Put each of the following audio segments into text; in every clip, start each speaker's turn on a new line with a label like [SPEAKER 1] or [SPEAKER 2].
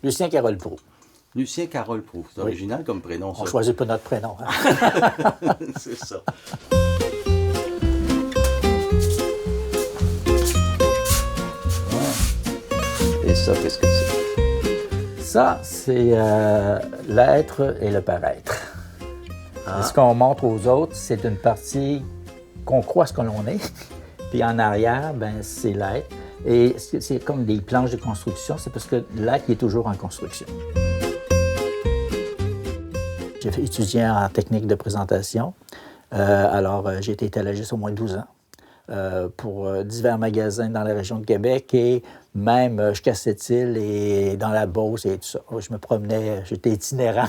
[SPEAKER 1] Lucien Carole Proulx.
[SPEAKER 2] Lucien Carole Proulx. C'est original comme prénom, ça.
[SPEAKER 1] On ne choisit pas notre prénom. Hein?
[SPEAKER 2] C'est ça. Et ça, qu'est-ce que c'est?
[SPEAKER 1] Ça, c'est l'être et le paraître.
[SPEAKER 2] Ah.
[SPEAKER 1] Ce qu'on montre aux autres, c'est une partie qu'on croit ce que l'on est. Puis en arrière, ben, c'est l'être. Et c'est comme des planches de construction, c'est parce que l'être il est toujours en construction. J'ai étudié en technique de présentation. J'ai été étalagiste au moins 12 ans pour divers magasins dans la région de Québec et même jusqu'à Sept-Îles et dans la Beauce et tout ça. Je me promenais, j'étais itinérant.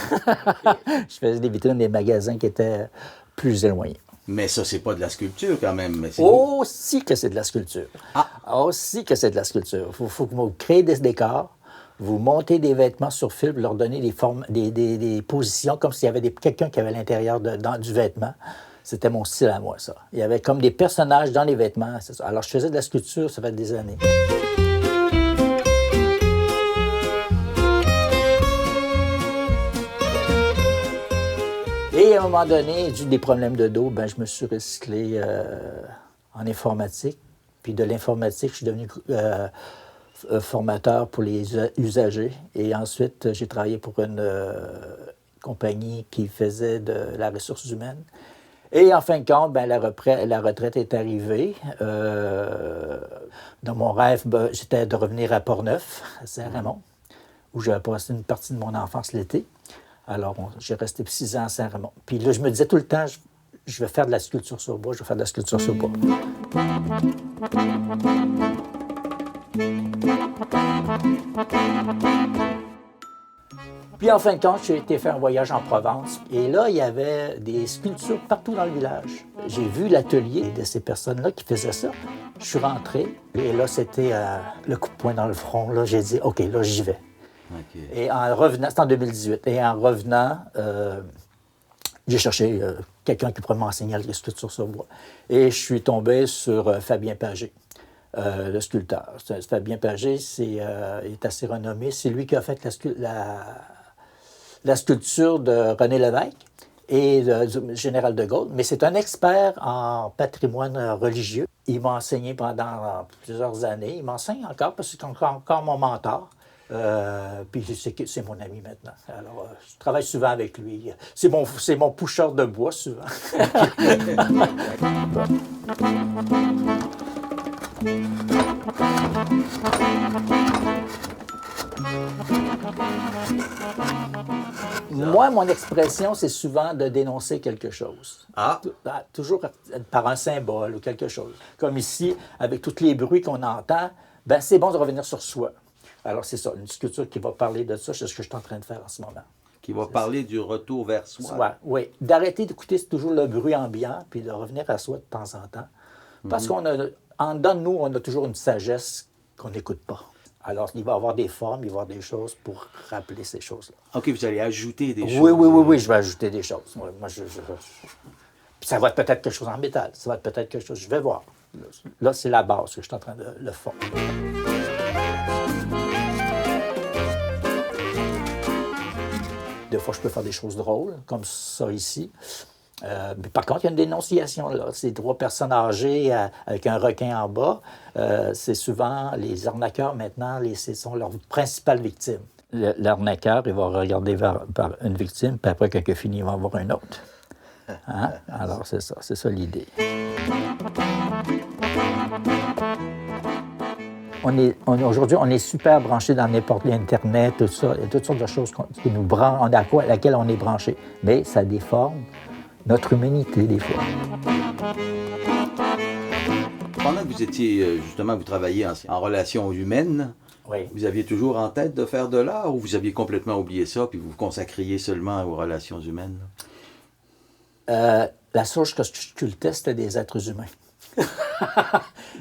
[SPEAKER 1] Je faisais des vitrines des magasins qui étaient plus éloignés.
[SPEAKER 2] Mais ça, c'est pas de la sculpture quand même. Mais c'est
[SPEAKER 1] Aussi que c'est de la sculpture.
[SPEAKER 2] Ah.
[SPEAKER 1] Aussi que c'est de la sculpture. Il faut que vous créez des décors, vous montez des vêtements sur fil, vous leur donnez des formes, des positions, comme s'il y avait quelqu'un qui avait à l'intérieur du vêtement. C'était mon style à moi, ça. Il y avait comme des personnages dans les vêtements. C'est ça. Alors, je faisais de la sculpture, ça fait des années. Et à un moment donné, dû des problèmes de dos, ben, je me suis recyclé en informatique. Puis de l'informatique, je suis devenu formateur pour les usagers. Et ensuite, j'ai travaillé pour une compagnie qui faisait de la ressource humaine. Et en fin de compte, ben, la retraite est arrivée. Dans mon rêve, ben, c'était de revenir à Portneuf, à Saint-Raymond, où j'avais passé une partie de mon enfance l'été. Alors, j'ai resté 6 ans à Saint-Raymond. Puis là, je me disais tout le temps, je vais faire de la sculpture sur bois, je vais faire de la sculpture sur bois. Puis en fin de compte, j'ai été faire un voyage en Provence. Et là, il y avait des sculptures partout dans le village. J'ai vu l'atelier de ces personnes-là qui faisaient ça. Je suis rentré et là, c'était le coup de poing dans le front. Là, j'ai dit, OK, là, j'y vais. Okay. Et en revenant, c'était en 2018, et en revenant, j'ai cherché quelqu'un qui pourrait m'enseigner la sculpture sur bois. Et je suis tombé sur Fabien Pagé, le sculpteur. Fabien Pagé est assez renommé. C'est lui qui a fait la sculpture de René Lévesque et du général de Gaulle. Mais c'est un expert en patrimoine religieux. Il m'a enseigné pendant plusieurs années. Il m'enseigne encore parce que c'est encore mon mentor. Puis c'est mon ami maintenant. Alors, je travaille souvent avec lui. C'est mon pusher de bois, souvent. Moi, mon expression, c'est souvent de dénoncer quelque chose.
[SPEAKER 2] Ah.
[SPEAKER 1] Toujours par un symbole ou quelque chose. Comme ici, avec tous les bruits qu'on entend, ben c'est bon de revenir sur soi. Alors, c'est ça, une sculpture qui va parler de ça, c'est ce que je suis en train de faire en ce moment.
[SPEAKER 2] Qui va parler du retour vers soi.
[SPEAKER 1] Oui, d'arrêter d'écouter toujours le bruit ambiant, puis de revenir à soi de temps en temps. Parce qu'en dedans de nous, on a toujours une sagesse qu'on n'écoute pas. Alors, il va y avoir des formes, il va y avoir des choses pour rappeler ces choses-là.
[SPEAKER 2] OK, vous allez ajouter des choses.
[SPEAKER 1] Oui, je vais ajouter des choses. Moi, Puis ça va être peut-être quelque chose en métal, ça va être peut-être quelque chose, je vais voir. Là, c'est la base que je suis en train de le faire. Des fois, je peux faire des choses drôles, comme ça ici. Mais par contre, il y a une dénonciation là. C'est 3 personnes âgées avec un requin en bas. C'est souvent les arnaqueurs maintenant, ce sont leurs principales victimes. L'arnaqueur, il va regarder vers une victime, puis après, quand il a fini, il va en voir une autre. Hein? Alors, c'est ça l'idée. Aujourd'hui, on est super branché dans n'importe quel Internet, tout ça. Il y a toutes sortes de choses qui nous branchent, à laquelle on est branché. Mais ça déforme notre humanité, des fois.
[SPEAKER 2] Pendant que vous étiez, justement, vous travailliez en relations humaines,
[SPEAKER 1] oui.
[SPEAKER 2] Vous aviez toujours en tête de faire de l'art ou vous aviez complètement oublié ça puis vous vous consacriez seulement aux relations humaines?
[SPEAKER 1] La source que je sculptais, c'était des êtres humains.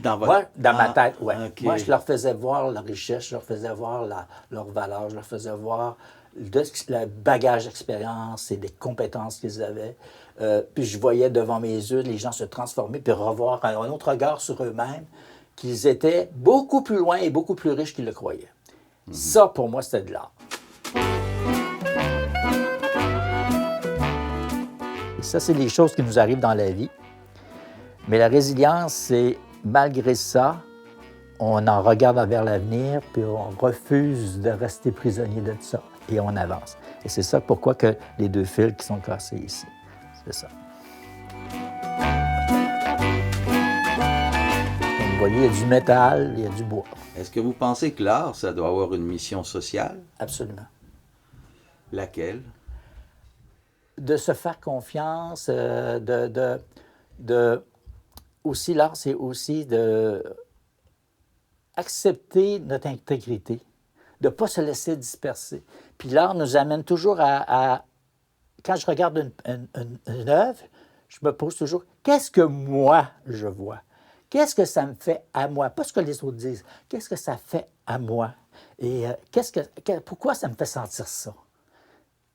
[SPEAKER 2] Dans
[SPEAKER 1] ma tête, oui.
[SPEAKER 2] Okay.
[SPEAKER 1] Moi, je leur faisais voir leur richesse, je leur faisais voir leur valeur, je leur faisais voir le bagage d'expérience et des compétences qu'ils avaient. Puis je voyais devant mes yeux les gens se transformer puis revoir un autre regard sur eux-mêmes, qu'ils étaient beaucoup plus loin et beaucoup plus riches qu'ils le croyaient. Ça, pour moi, c'était de l'art. Ça, c'est les choses qui nous arrivent dans la vie. Mais la résilience, c'est malgré ça, on en regarde vers l'avenir, puis on refuse de rester prisonnier de ça, et on avance. Et c'est ça pourquoi que les 2 fils qui sont cassés ici. C'est ça. Comme vous voyez, il y a du métal, il y a du bois.
[SPEAKER 2] Est-ce que vous pensez que l'art, ça doit avoir une mission sociale?
[SPEAKER 1] Absolument.
[SPEAKER 2] Laquelle?
[SPEAKER 1] De se faire confiance, aussi, l'art, c'est aussi de accepter notre intégrité, de ne pas se laisser disperser. Puis l'art nous amène toujours à quand je regarde une œuvre, je me pose toujours, qu'est-ce que moi je vois? Qu'est-ce que ça me fait à moi? Pas ce que les autres disent. Qu'est-ce que ça fait à moi? Et pourquoi ça me fait sentir ça?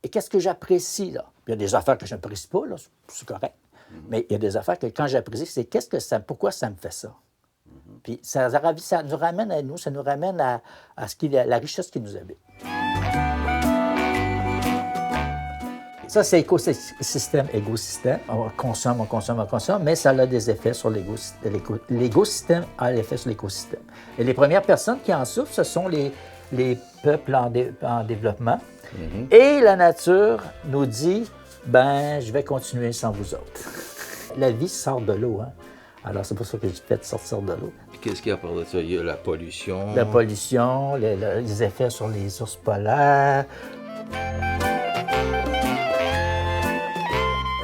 [SPEAKER 1] Et qu'est-ce que j'apprécie, là? Il y a des affaires que je n'apprécie pas, là, c'est correct. Mais il y a des affaires que quand j'apprécie, c'est pourquoi ça me fait ça? Puis ça nous ramène à nous, ça nous ramène à la richesse qui nous habite. Ça, c'est écosystème. On consomme, mais ça a des effets sur l'écosystème. L'écosystème a l'effet sur l'écosystème. Et les premières personnes qui en souffrent, ce sont les peuples en développement. Et la nature nous dit, je vais continuer sans vous autres. La vie sort de l'eau, hein? Alors, c'est pour ça que j'ai fait sortir de l'eau.
[SPEAKER 2] Qu'est-ce qu'il y a par de ça? Il y a la pollution.
[SPEAKER 1] La pollution, les effets sur les ours polaires.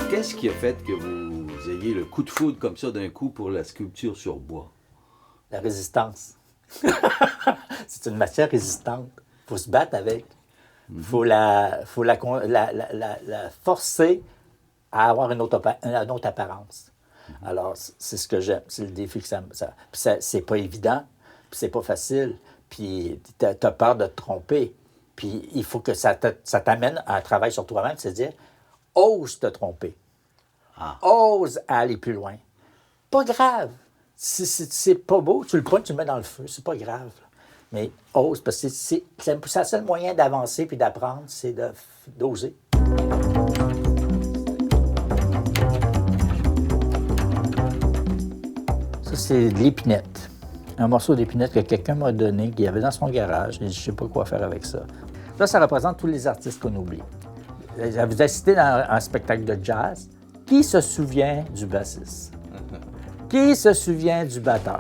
[SPEAKER 2] Qu'est-ce qui a fait que vous ayez le coup de foudre comme ça d'un coup pour la sculpture sur bois?
[SPEAKER 1] La résistance. C'est une matière résistante. Il faut se battre avec. Il faut la forcer à avoir une autre apparence. Alors, c'est ce que j'aime. C'est le défi que ça. Puis c'est pas évident, puis c'est pas facile, puis t'as peur de te tromper. Puis il faut que ça t'amène à un travail sur toi-même, c'est-à-dire, ose te tromper. Ose aller plus loin. Pas grave. Si c'est pas beau, tu le prends, tu le mets dans le feu, c'est pas grave. Mais ose, parce que c'est le seul moyen d'avancer puis d'apprendre, c'est d'oser. Ça, c'est de l'épinette. Un morceau d'épinette que quelqu'un m'a donné, qu'il y avait dans son garage. Et je ne sais pas quoi faire avec ça. Ça représente tous les artistes qu'on oublie. Vous assistez dans un spectacle de jazz. Qui se souvient du bassiste? Qui se souvient du batteur?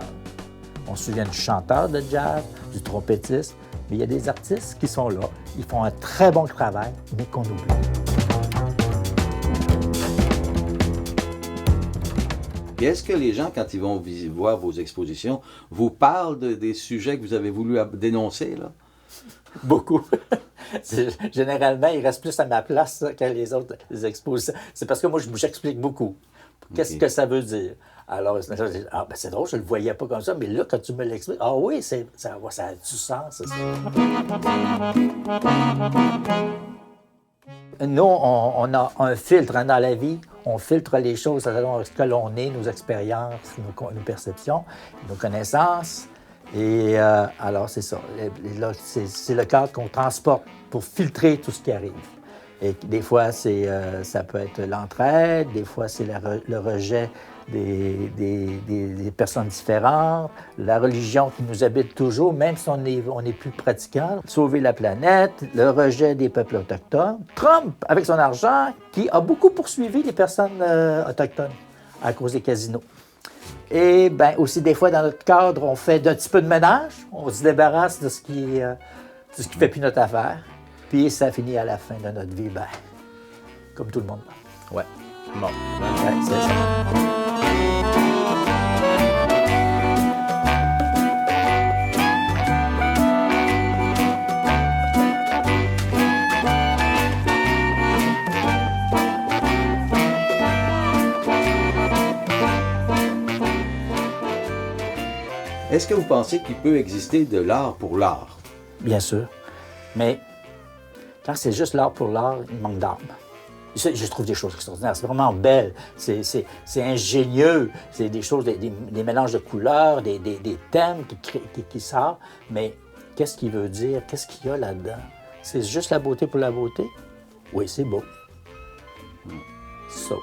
[SPEAKER 1] On se souvient du chanteur de jazz, du trompettiste, mais il y a des artistes qui sont là. Ils font un très bon travail, mais qu'on oublie.
[SPEAKER 2] Et est-ce que les gens, quand ils vont voir vos expositions, vous parlent des sujets que vous avez voulu dénoncer, là?
[SPEAKER 1] Beaucoup. Généralement, il reste plus à ma place que les autres expositions. C'est parce que moi, j'explique beaucoup. Qu'est-ce que ça veut dire? Alors, c'est drôle, je ne le voyais pas comme ça, mais là, quand tu me l'expliques, oui, ça a du sens. Nous, on a un filtre dans la vie. On filtre les choses selon ce que l'on est, nos expériences, nos perceptions, nos connaissances. Et alors, c'est ça. Là, c'est le cadre qu'on transporte pour filtrer tout ce qui arrive. Et des fois, ça peut être l'entraide, des fois, c'est le rejet des personnes différentes, la religion qui nous habite toujours, même si on n'est plus pratiquant, sauver la planète, le rejet des peuples autochtones. Trump, avec son argent, qui a beaucoup poursuivi les personnes autochtones à cause des casinos. Et bien aussi, des fois, dans notre cadre, on fait un petit peu de ménage, on se débarrasse de ce qui ne fait plus notre affaire, puis ça finit à la fin de notre vie, comme tout le monde.
[SPEAKER 2] Ouais. Bon.
[SPEAKER 1] Ouais, c'est ça.
[SPEAKER 2] Est-ce que vous pensez qu'il peut exister de l'art pour l'art?
[SPEAKER 1] Bien sûr. Mais quand c'est juste l'art pour l'art, il manque d'âme. Je trouve des choses extraordinaires. C'est vraiment belle. C'est ingénieux. C'est des choses, des mélanges de couleurs, des thèmes qui sortent. Mais qu'est-ce qu'il veut dire? Qu'est-ce qu'il y a là-dedans? C'est juste la beauté pour la beauté? Oui, c'est beau. So.